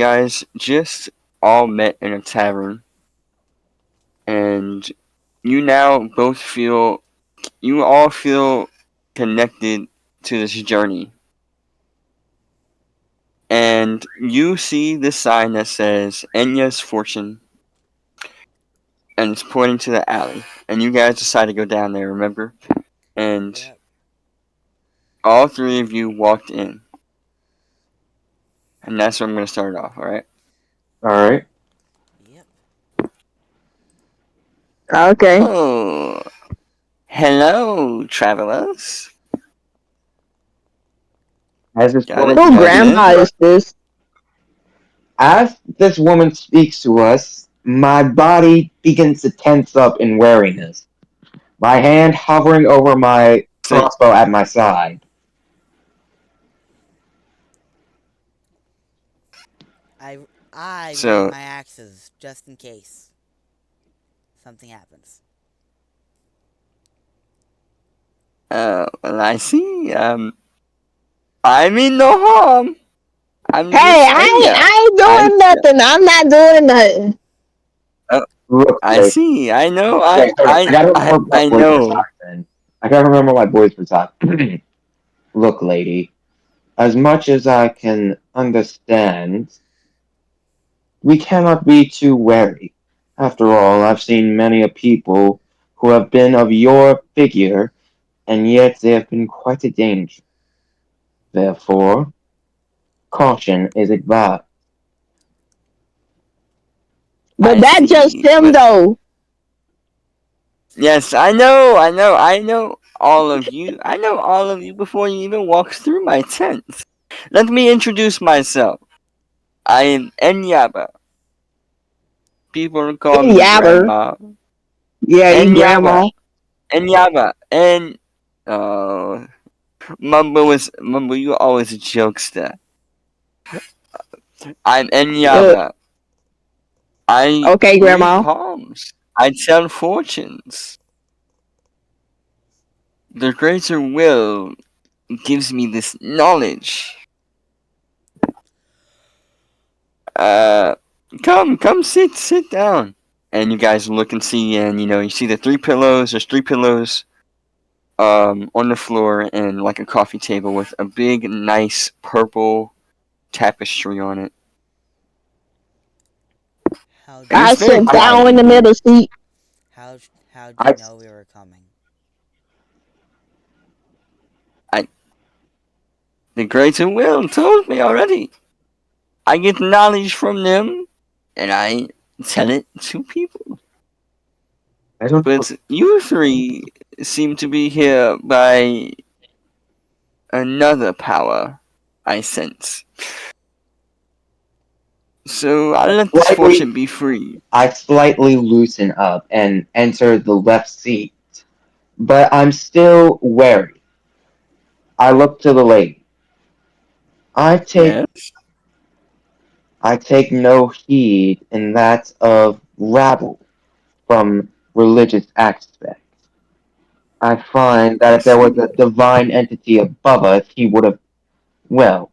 guys just all met in a tavern, and you all feel connected to this journey. And you see this sign that says Enya's Fortune, and it's pointing to the alley. And you guys decide to go down there, remember? And Yep. all three of you walked in. And that's where I'm going to start off, alright? Alright. Yep. Okay. Oh, hello, travelers. As this Got woman it? Who Got it grandma in? is this? as this woman speaks to us, my body begins to tense up in wariness. My hand hovering over my crossbow at my side. I I ready So, my axes just in case something happens. well, I see. I mean no harm. I'm Hey, just I ain't I'm doing nothing. I'm not doing nothing. Look, I see. I know. okay, hold on. I gotta remember my I voice for know. Saxen. I gotta remember my voice for Saxen. Look, lady, as much as I can understand, we cannot be too wary. After all, I've seen many a people who have been of your figure, and yet they have been quite a danger. Therefore, caution is advised. But I that just see. him But though. yes, I know. I know all of you. I know all of you before you even walk through my tent. Let me introduce myself. I am Enyaba. People call In me Yabber. Grandma. Yeah, you Enyaba. grandma. Enyaba. And Mumbo. You always a jokester. I'm Uh, Enyaba. I okay, read grandma. palms. I tell fortunes. The greater will gives me this knowledge. Uh, come, sit down. And you guys look and see, and you see the three pillows. There's three pillows, on the floor, and like a coffee table with a big, nice purple tapestry on it. How'd And you I it's very sit know? down quiet in in the here. middle seat. How'd you I, know we were coming? I the greater will told me already. I get knowledge from them, and I tell it to people. I don't know. But you three seem to be here by another power, I sense. So I'll let this Slightly, fortune be free. I slightly loosen up and enter the left seat, but I'm still wary. I look to the lady. I take Yes? I take no heed in that of rabble from religious aspect. I find that I if there was see. a divine entity above us, he would have, well,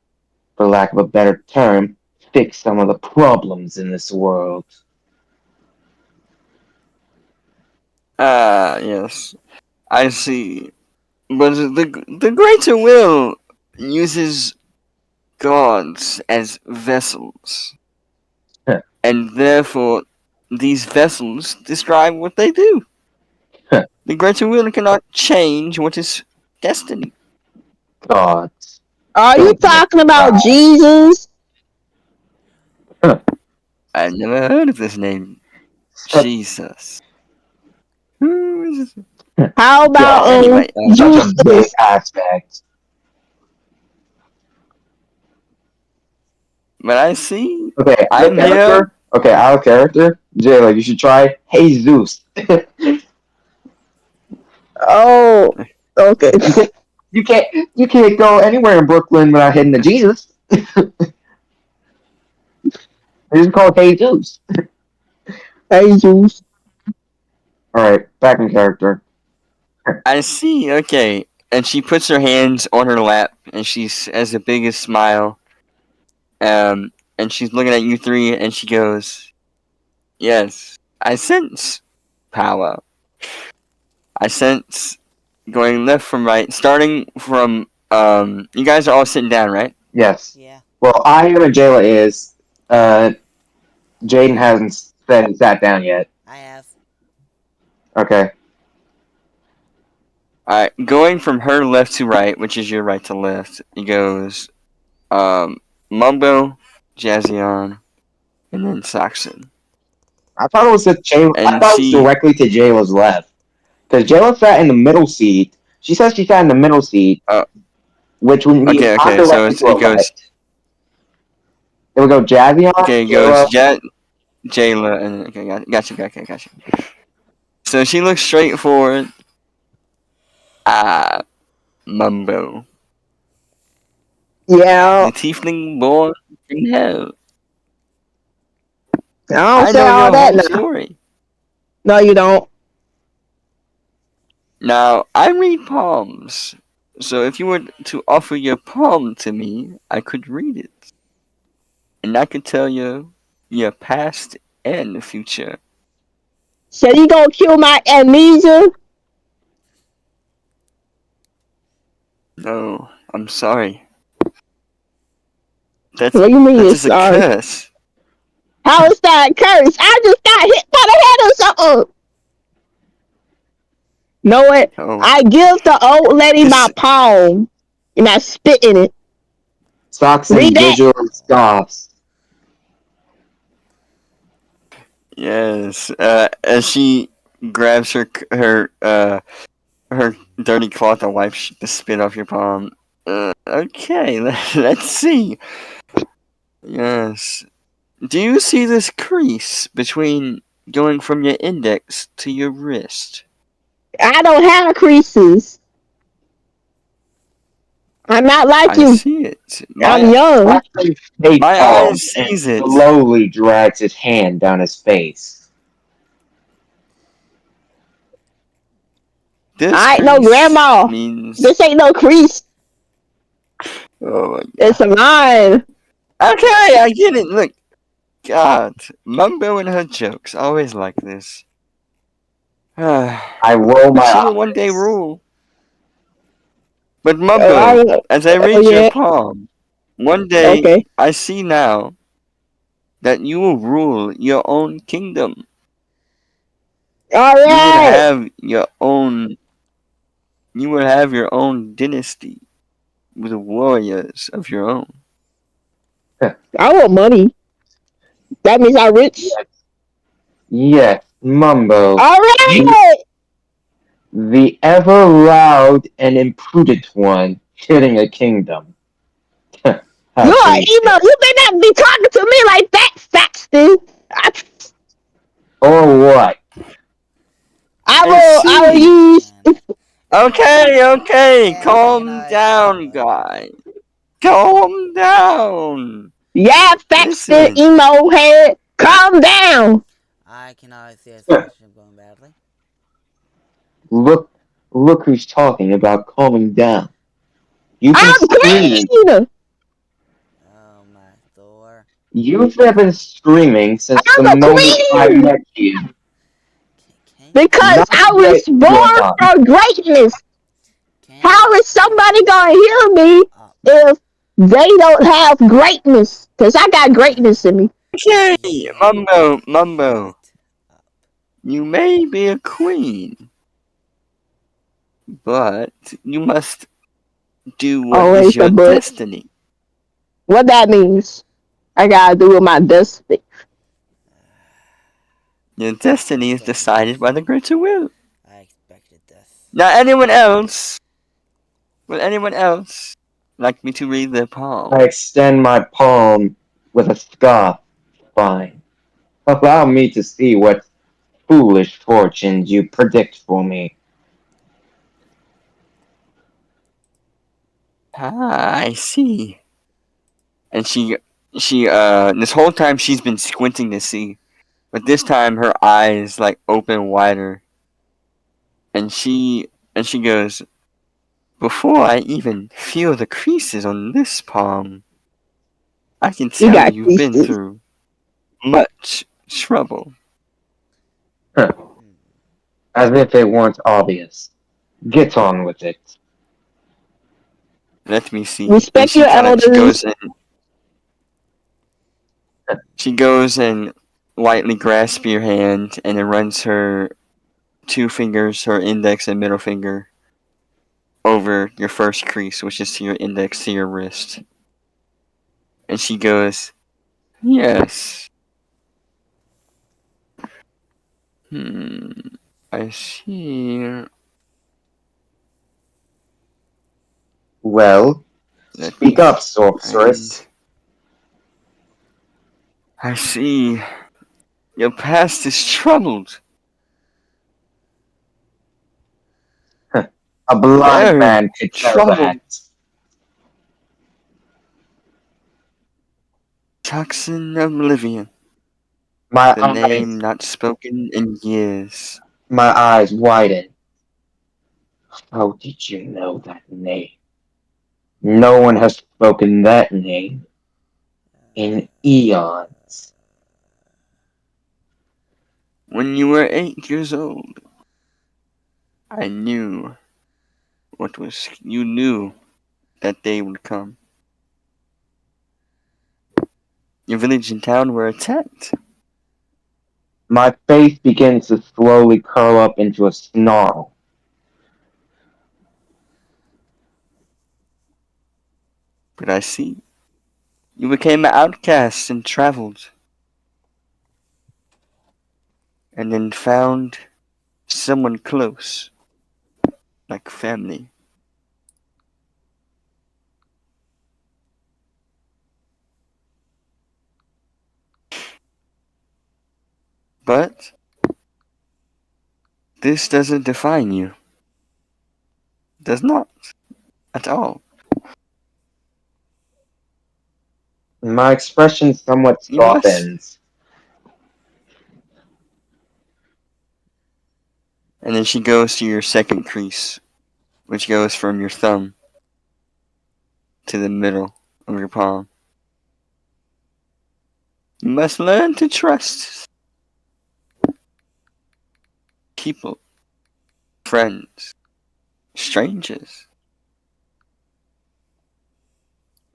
for lack of a better term, fixed some of the problems in this world. Yes. I see. But the greater will uses gods as vessels. And therefore, these vessels describe what they do. The greater will cannot change what is destiny. Gods Are you don't make talking about cry. Jesus? I've never heard of this name. Such, Jesus. Who is this? How about God, Anyway, such a big Juices? aspect. but I see. Okay, out of I'm here. character. Okay, out of character. Jayla, you should try Jesus. Oh, okay. you can't, you can't, you can't go anywhere in Brooklyn without hitting the Jesus. They just call it Jesus. Hey, Juice. All right, back in character. I see. Okay. And she puts her hands on her lap, and she has the biggest smile. Um, and she's looking at you three, and she goes, "Yes, I sense power. I sense going left from right, starting from You guys are all sitting down, right? Yes. Yeah. Well, I am and Jayla is. Jaden hasn't sat down yet. I have. Okay. Alright, going from her left to right, which is your right to left, it goes Mombo, Jazzeon, and then Saxen. I thought it was at Jayla. I And thought it was she directly to Jayla's left. Because Jayla sat in the middle seat. She says she sat in the middle seat, Oh. which would mean I'm Okay, so directly to her it goes left. It would go Jazzeon, okay, it Jayla. goes Jayla, and okay, gotcha. So she looks straight forward. Mumbo. Yeah, The tiefling born in hell. I don't I say know all your that whole now. story. No, you don't. Now, I read palms. So if you were to offer your palm to me, I could read it. And I could tell you your past and the future. So you gonna kill my amnesia? No, I'm sorry. That's What do you mean that you're is a sorry? curse. How is that a curse? I just got hit by the head or something. Know what? Oh, I give the old lady my this palm and I spit in it. Saxen Read that. visually scoffs. yes. As she grabs her dirty cloth and wipes the spit off your palm. Okay, let's see. Yes. Do you see this crease between going from your index to your wrist? I don't have creases. I'm not like I you. see it. I'm young. A My palm eyes and sees it. slowly drags his hand down his face. This I ain't no crease grandma. means. This ain't no crease. Oh my It's god. mine. Okay, I get it. Look, God, Mumbo and her jokes always like this. But I roll my she will one day eyes. rule. But Oh, Mumbo, as I oh read your yeah. palm, one day Okay. I see now that you will rule your own kingdom. All You would right. have your own. You would have your own dynasty with warriors of your own. I want money. That means I'm rich. Yes, yes, Mumbo. All You, right. the ever loud and imprudent one, hitting a kingdom. How You're an brief. emo. You better not be talking to me like that, Saxton. Or what? I I will see. use. Man. Okay, Yeah, I can calm always say down, something. guy. Calm down. Yeah, Saxton, Listen, emo head. Calm down. I can always see a situation going badly. Look, look who's talking about calming down. You've been I'm screaming. queen. Oh my Thor. You've been screaming since the I'm a moment I queen met you. Can because Not I yet, was you're born not. for greatness. can How is somebody gonna hear me up. if they don't have greatness? Cause I got greatness in me. okay, Mumbo. It up. You may be a queen, but you must do what is Always a your but. destiny. What that means? I gotta do with my destiny. Your destiny is decided by the greater will. I expected this. Now, anyone else? Would anyone else like me to read their palm? I extend my palm with a scoff. Fine. Allow me to see what foolish fortunes you predict for me. I see. And this whole time she's been squinting to see, but this time her eyes like open wider, and she goes, before I even feel the creases on this palm, I can You tell got you've been creases. through much trouble. Huh. Hmm. As if it weren't obvious. Get on with it. Let me see. And Respect your she elders. goes and lightly grasps your hand and then runs her two fingers, her index and middle finger, over your first crease, which is to your index to your wrist. And she goes, "Yes. Hmm. I see. Well, Let me speak up, find. sorceress. I see. Your past is troubled. A blind Very man could tell that. troubled. Saxen oblivion. My The name eyes, not spoken in years. my eyes widen. How did you know that name? No one has spoken that name in eons. When you were 8 years old, I knew what was. You knew that day would come. Your village and town were attacked. My face begins to slowly curl up into a snarl. But I see. You became an outcast and traveled. And then found someone close, like family. But this doesn't define you. Does not. At all. My expression somewhat You must. softens. And then she goes to your second crease, which goes from your thumb to the middle of your palm. You must learn to trust people, friends, strangers.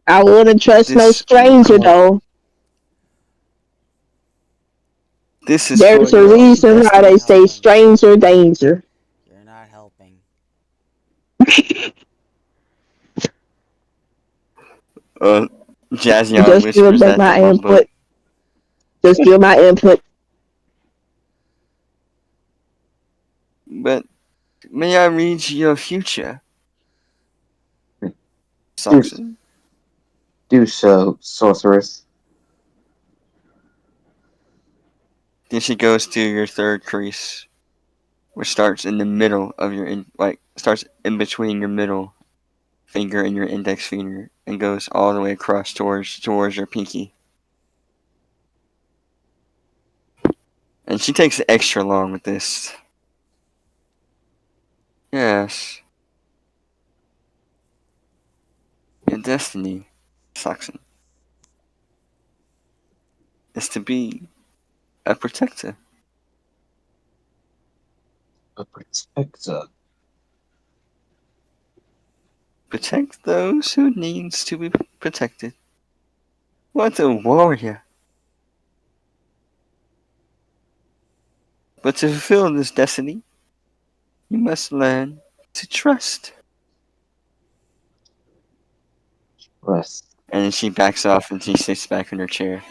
I wouldn't trust no This will stranger come. though. This is for There's a your own reason You're why not they destiny. say helping. stranger danger. You're not helping. Uh, Jazzeon Just whispers give that to my Mombo. input. Just give my input. But may I read your future, Do, Saxon? do so, sorceress. Then she goes to your third crease, which starts in the middle of your starts in between your middle finger and your index finger, and goes all the way across towards your pinky. And she takes extra long with this. Yes, your destiny, Saxon, is to be a protector. A protector. Protect those who needs to be protected. What a warrior! But to fulfill this destiny, you must learn to trust. Trust. And then she backs off and she sits back in her chair.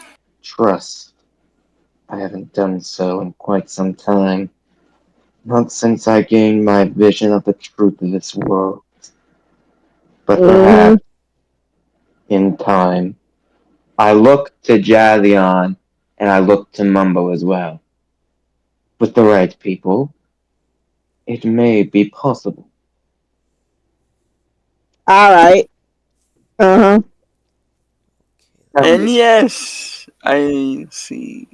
Trust. I haven't done so in quite some time. Not since I gained my vision of the truth of this world. But Hmm. perhaps, in time, I look to Jazzeon and I look to Mumbo as well. With the right people, it may be possible. All right. Uh huh. Tell And me, yes, I see.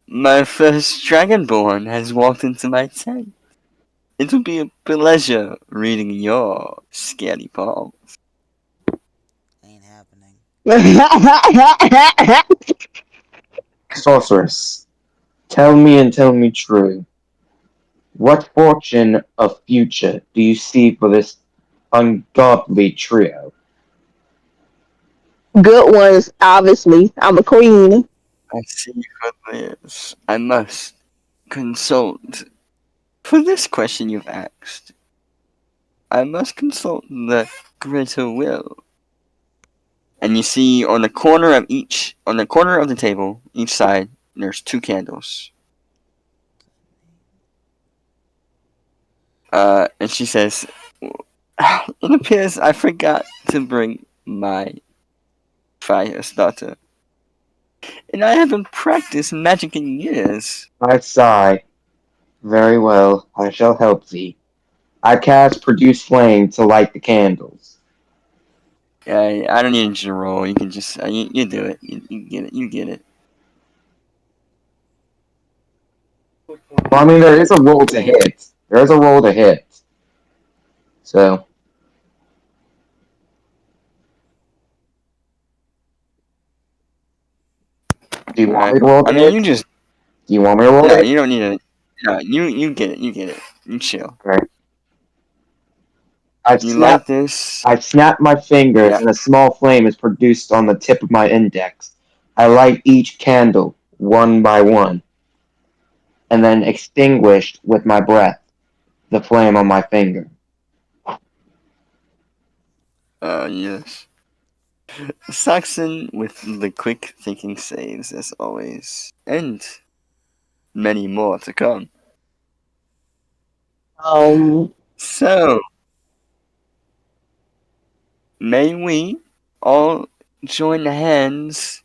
My first dragonborn has walked into my tent. It will be a pleasure reading your scaly palm. Ain't happening. Sorceress, tell me and tell me true. What fortune of future do you see for this ungodly trio? Good ones, obviously. I'm a queen. I see what this. I must consult. For this question you've asked, I must consult the greater will. And you see on the corner of the table, each side, there's 2 candles. And she says, "It appears I forgot to bring my fire starter, and I haven't practiced magic in years." I sigh. Very well, I shall help thee. I cast produce flame to light the candles. I don't need you to roll. You can just you do it. You get it. You get it. Well, I mean, there is a roll to hit. There is a roll to hit. So, do you want me to roll I to mean, hit? you just Do you want me to roll to no. hit? You don't need it. No, you get it. You get it. You chill. Okay. I You snap. like this? I snap my fingers, Yeah. and a small flame is produced on the tip of my index. I light each candle one by one, and then extinguished with my breath the flame on my finger. Yes. Saxon with the quick thinking saves as always, and many more to come. Um, So, may we all join hands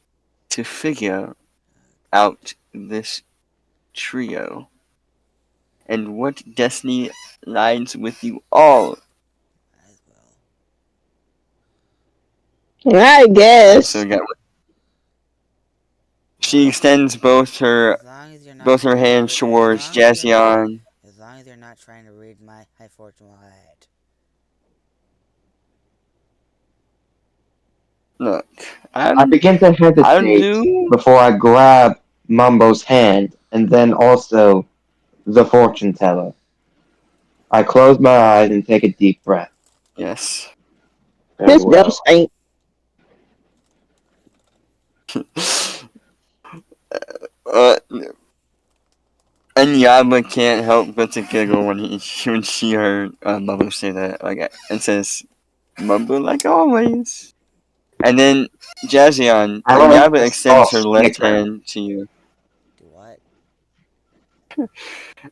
to figure out this trio and what destiny lies with you all. As I So guess. we got. She extends both as long as you're not trying to hands towards as long as you're not Jazzeon. as long as you're not trying to read my high fortune while ahead. Look, I I'm begin to I'll hesitate do. before I grab Mumbo's hand, and then also the fortune teller. I close my eyes and take a deep breath. Yes. Very This bell well. stink. uh, and Yaba can't help but to giggle when she heard Mumbo say that, like, and says, "Mumbo like always." And then Jazzeon I and let Yaba a extends soft her left snicker. hand to you, Do what?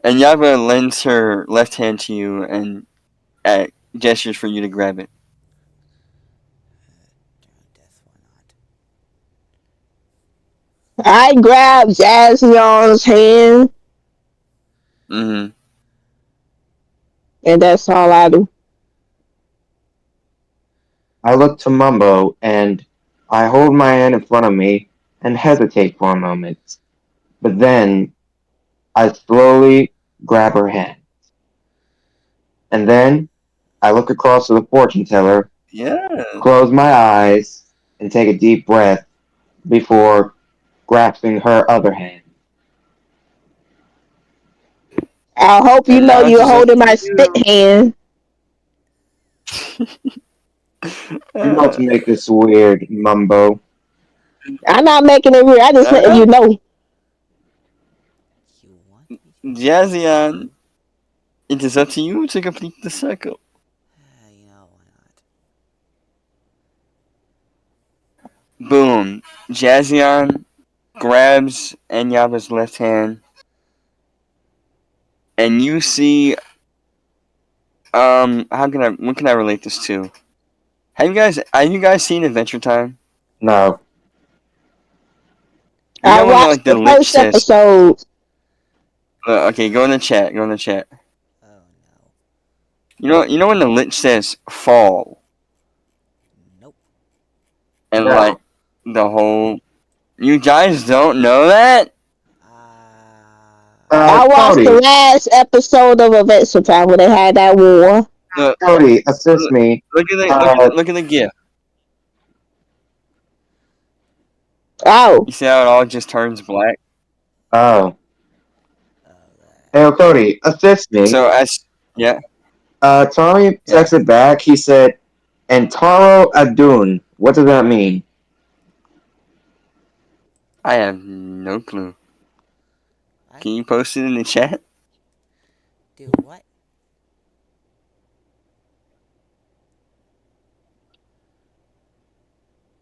and Yaba lends her left hand to you and gestures for you to grab it. During death, why not? I grab Jazzeon's hand, Mm-hmm. and that's all I do. I look to Mumbo and I hold my hand in front of me and hesitate for a moment. But then I slowly grab her hand. And then I look across to the fortune teller, Yeah. close my eyes, and take a deep breath before grasping her other hand. I hope you And know now it's you're just up holding to my spit you. hand. You know to make this weird, Mumbo. I'm not making it weird. I just letting uh, you know. You want me to? Jazzeon, it is up to you to complete the circle. Why not? Boom. Jazzeon grabs Anyaba's left hand, and you see, what can I relate this to? Have you guys seen Adventure Time? No. You I know when watched like the the lich first says, episode. okay, go in the chat, go in the chat. Oh no. You know when the lich says fall, Nope. and No. like the whole, you guys don't know that? I watched the Cody. last episode of Adventure Time when they had that war. Look, Cody, assist look, me. look at Uh, the gift. Oh, You see how it all just turns black? Oh. Oh, Hey, Cody, assist me. So as yeah, Tommy yeah. texted back. He said, Antaro Adun. What does that mean? I have no clue. I Can you post it in the chat? do what?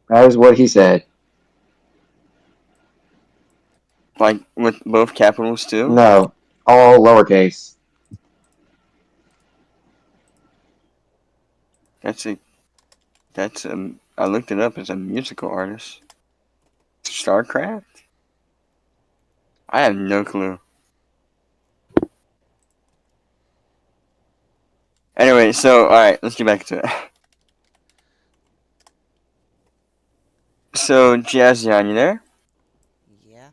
That is what he said. Like with both capitals too? No, all lowercase. That's a that's I looked it up as a musical artist. StarCraft? I have no clue. Anyway, so alright, let's get back to it. So Jazzeon, you there? Yeah.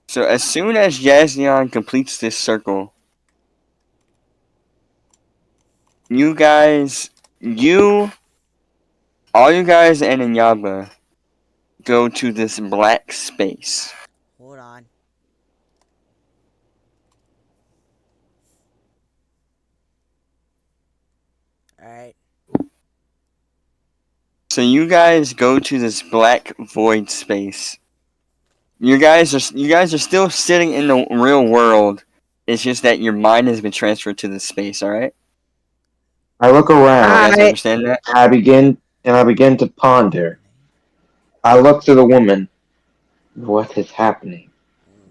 So as soon as Jazzeon completes this circle, you guys, all you guys and Inyaba go to this black space. Hold on. Alright. So you guys go to this black void space. You guys are still sitting in the real world. It's just that your mind has been transferred to this space, alright? I look You around. guys I understand that? I begin to ponder. I look to the woman. What is happening?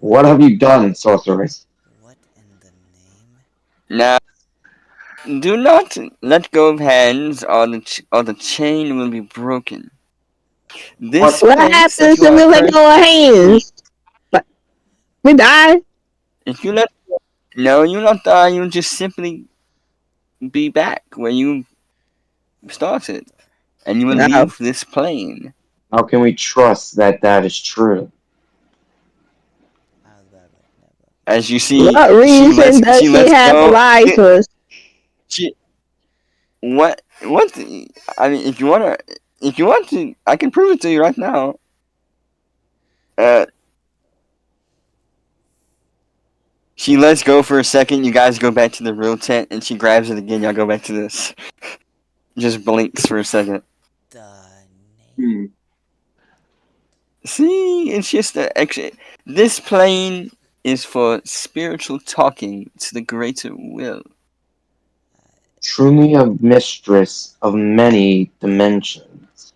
What? What have you done, sorceress? What in the name? Now, do not let go of hands, or the chain will be broken. This What? what place that happens you if are we let currently go of in, hands? But we die. if you let no, you not die. You just simply be back where you started, and you will No. leave this plane. How can we trust that that is true? As you see, What reason does she she lets have to go. lie to us? She what? I mean, if you want to, I can prove it to you right now. Uh, she lets go for a second. You guys go back to the real tent, and she grabs it again. Y'all go back to this. Just blinks for a second. The name? Hmm. See, it's just this plane is for spiritual talking to the greater will. Truly a mistress of many dimensions.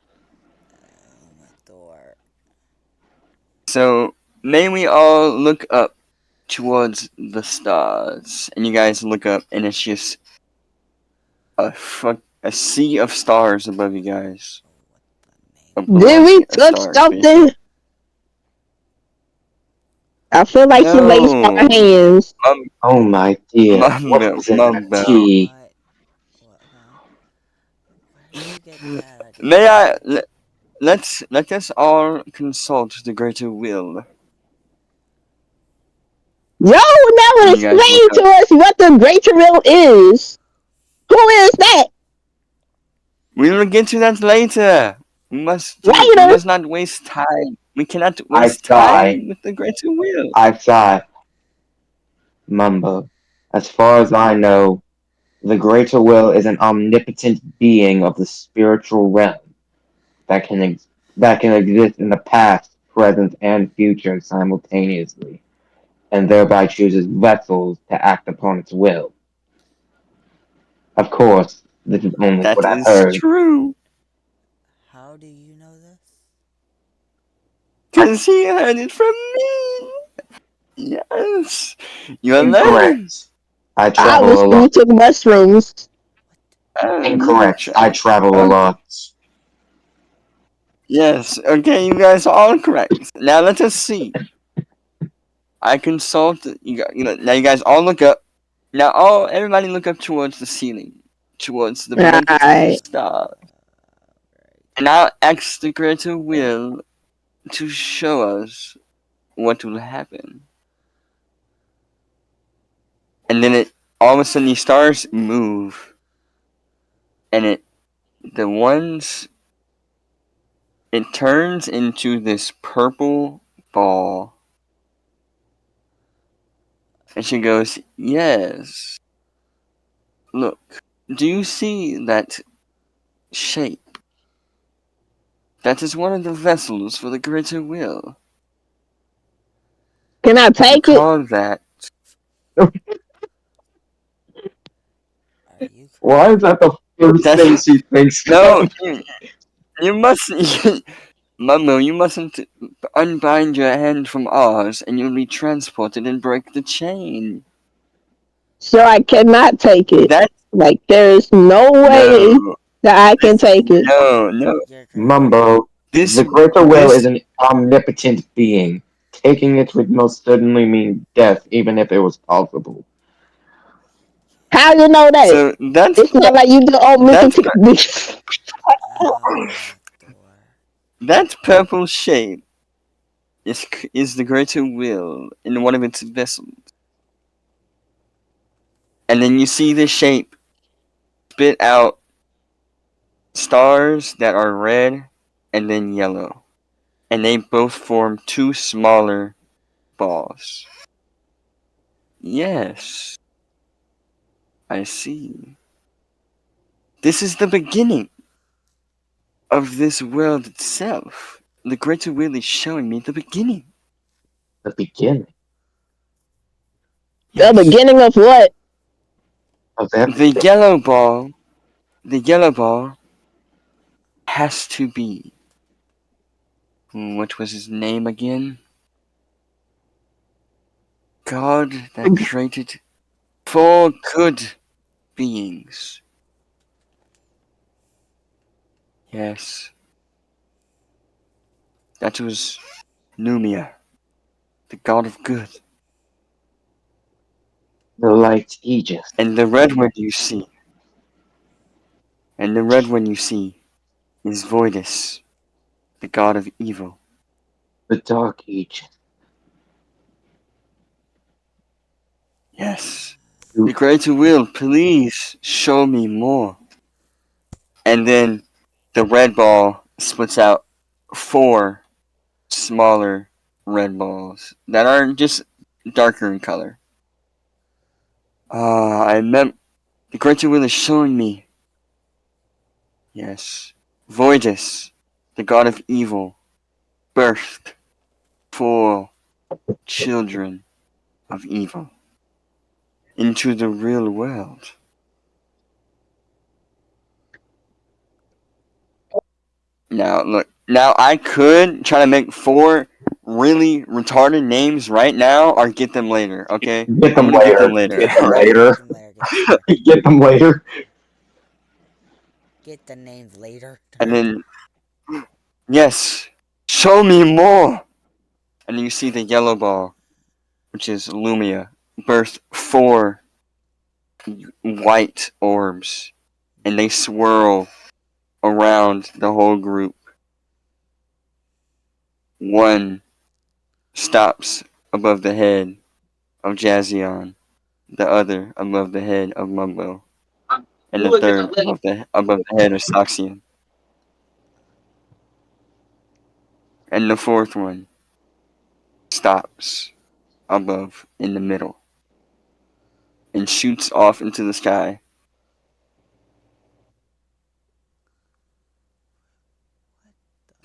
Thor. So may we all look up towards the stars, and you guys look up, and it's just a sea of stars above you guys. A Did we blanket of touch stars, basically. something? I feel like she laced our No, hands. Oh my dear, what mumbo, was in that mumbo. tea? What? Huh? Where did you get that idea May from? I let us all consult the greater will. Yo, that would And you guys look explain up. to us what the greater will is. Who is that? We will get to that later. We Later. must not waste time. We cannot I waste sigh. time with the greater will. I sigh. Mumbo. As far as I know, the greater will is an omnipotent being of the spiritual realm that that can exist in the past, present, and future simultaneously, and thereby chooses vessels to act upon its will. Of course, this is only what That I've is heard. true. How do you know this? Cause he heard it from me. Yes. You are learning. Incorrect. I travel a Obviously, we lot. took mushrooms. Incorrect. I Try. travel a Okay. lot. Yes. Okay. You guys are all correct. Now let us see. I consult. Now you guys all look up. Now everybody look up towards the ceiling, towards the blanket of Right. stars, and I'll ask the greater will to show us what will happen. And then all of a sudden these stars move, and the ones it turns into this purple ball. And she goes, yes. Look, do you see that shape? That is one of the vessels for the greater will. Can I We take it? call that. Are you Why is crazy? that the first That's thing she thinks no. of? You mustn't, Mumbo. You mustn't unbind your hand from ours, and you'll be transported and break the chain. So I cannot take it. That Like there is no way no, that I can take it. no. You're crazy. Mumbo, This the greater will this is an omnipotent being. Taking it would most certainly mean death, even if it was possible. How you know that? so It's not like you the that's omnipotent beast. Door. that purple shape is the greater will in one of its vessels. And then you see the shape spit out stars that are red and then yellow. And they both form two smaller balls. Yes, I see. This is the beginning of this world itself. The greater will is showing me the beginning. The beginning The Yes. beginning of what? of The everything. yellow ball has to be. What was his name again? God that created four good beings. Yes, that was Numia, the god of good. The light Aegis, And the red one you see, and the red one you see is Voidus, the god of evil. the dark Aegis. Yes. The You- greater will, please show me more. And then the red ball splits out four smaller red balls that are just darker in color. I meant the greater will is showing me. Yes. Voidus, the god of evil, birthed four children of evil into the real world. Now, look, now I could try to make four really retarded names right now or get them later, okay? Get I'm them gonna get them later. later, Get them alright? Get later. them later. Get them later. Get them later. Get the names later. And then, yes, show me more! And then you see the yellow ball, which is Lumia, birth four white orbs, and they swirl around the whole group. One stops above the head of Jazzeon, the other above the head of Mumbo, and the third above the head of Saxen, and the fourth one stops above in the middle and shoots off into the sky.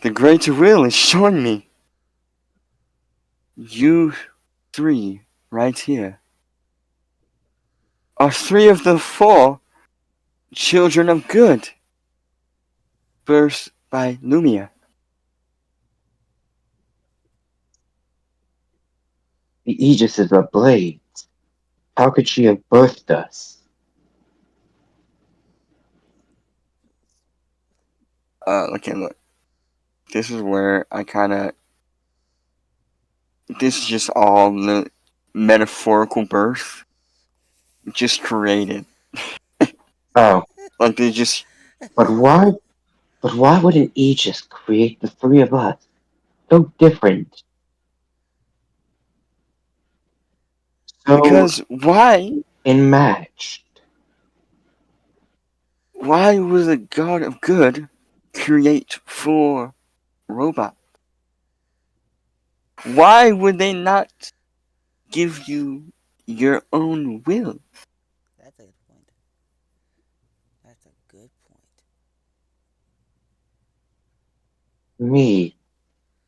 The greater will is showing me. You three right here are three of the four children of good, birthed by Lumia. The Aegis is a blade. How could she have birthed us? Okay, look. This is where I kind of. This is just all the metaphorical birth, just created. Oh, Like they just. but why? But why would an Aegis create the three of us? So different. So Because why? unmatched. Why would the god of good create four robot. Why would they not give you your own will? That's a good point. That's a good point. Me,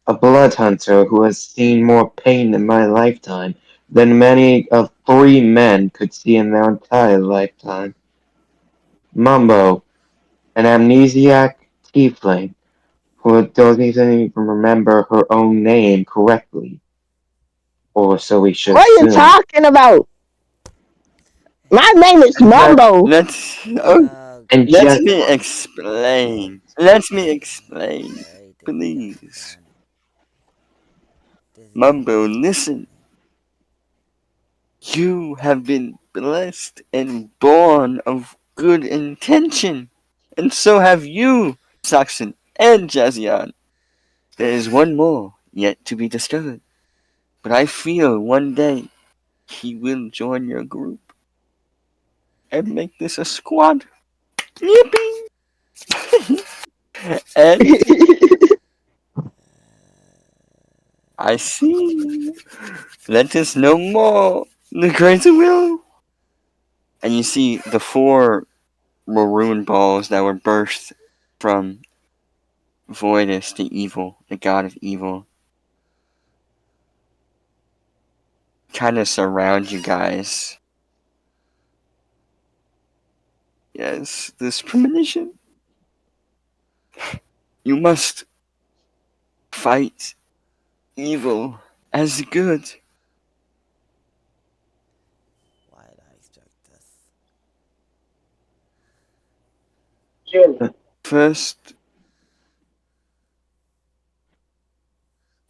a blood hunter who has seen more pain in my lifetime than many of three men could see in their entire lifetime. Mumbo, an amnesiac tiefling who doesn't even remember her own name correctly, or so we should What are you assume. talking about? My And name is And just, Mombo. oh and Let just, me goodness. explain. Let me explain, Alright, this is getting please. fun. This is getting Mumbo, interesting. listen. You have been blessed and born of good intention, and so have you, Saxen and Jazzeon. There is one more yet to be discovered, but I feel one day he will join your group and make this a squad. Yippee! And I see. Let us know more. The greater will. And you see the four maroon balls that were burst from Voidus, the evil, the god of evil, kind of surround you guys. Yes, this premonition. You must fight evil as good. Why'd I start this? First,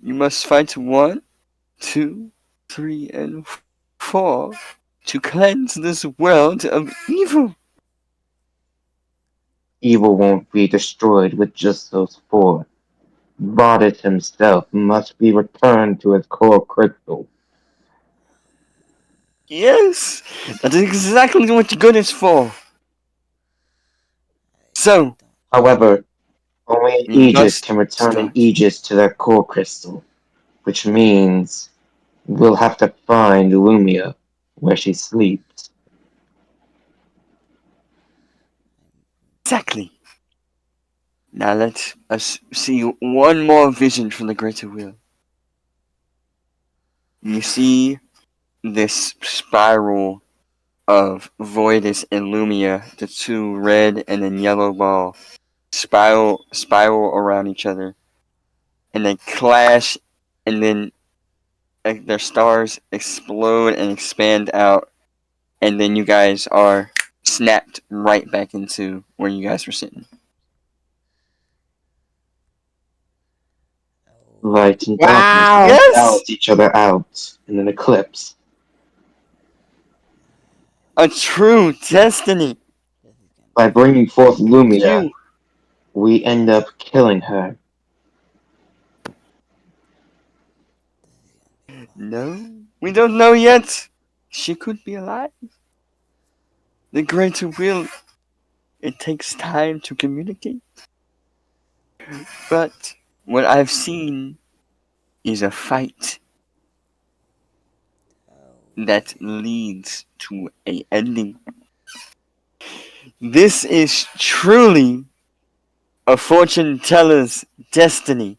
you must fight 1, 2, 3, and 4 to cleanse this world of evil. evil won't be destroyed with just those four. Bodit himself must be returned to his core crystal. Yes, that is exactly what good is for. I So, don't. However, only you Aegis must can return an start. Aegis to their core crystal, which means we'll have to find Lumia where she sleeps. Exactly. Now let us see one more vision from the greater will. You see this spiral of Voidus and Lumia, the two red and then yellow ball, spiral around each other, and they clash, and then their stars explode and expand out, and then you guys are snapped right back into where you guys were sitting. Oh, Light and darkness Wow. Yes, balance each other out in an eclipse. a true destiny. this is gonna By be fun. bringing forth Lumia, You we end up killing her. This is gonna be fun. no, we don't know yet. She could be alive. The greater will. It takes time to communicate. But what I've seen is a fight Oh that dear. leads to a ending. This is truly a fortune teller's destiny.